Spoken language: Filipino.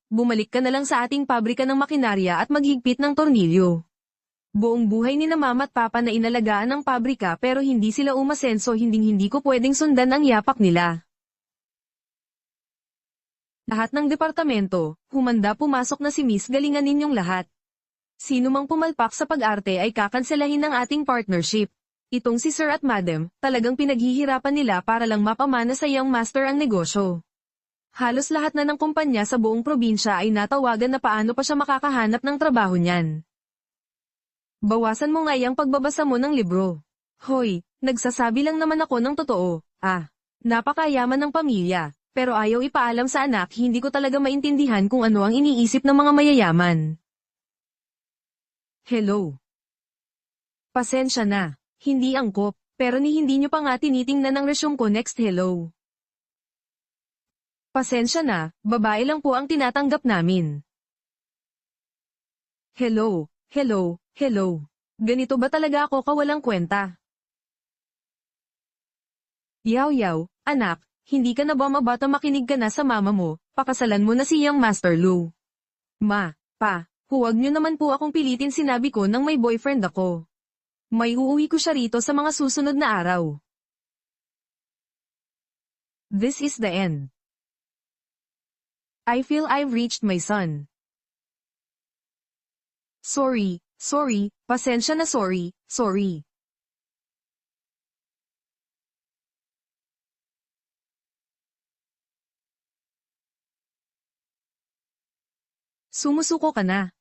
Bumalik ka na lang sa ating pabrika ng makinarya at maghigpit ng tornilyo. Buong buhay ni na mama at papa na inalagaan ng pabrika pero hindi sila umasenso, hindi ko pwedeng sundan ang yapak nila. Lahat ng departamento, humanda, pumasok na si Miss, galingan ninyong lahat. Sino mang pumalpak sa pag-arte ay kakanselahin ng ating partnership. Itong si Sir at Madam, talagang pinaghihirapan nila para lang mapamana sa iyong master ang negosyo. Halos lahat na ng kumpanya sa buong probinsya ay natawagan na paano pa siya makakahanap ng trabaho niyan. Bawasan mo nga yung pagbabasa mo ng libro. Hoy, nagsasabi lang naman ako ng totoo. Napakayaman ng pamilya, pero ayaw ipaalam sa anak. Hindi ko talaga maintindihan kung ano ang iniisip ng mga mayayaman. Hello. Pasensya na, hindi angkop, pero hindi nyo pa nga tinitingnan ang resume ko. Next. Hello. Pasensya na, babae lang po ang tinatanggap namin. Hello. Ganito ba talaga ako kawalang kwenta? Yaw, anak, hindi ka na ba mabata, makinig ka na sa mama mo, pakasalan mo na si Yang Master Lu. Ma, pa, huwag nyo naman po akong pilitin, sinabi ko nang may boyfriend ako. May uuwi ko siya rito sa mga susunod na araw. This is the end. I feel I've reached my son. Sorry, pasensya na, sorry. Sumusuko ka na.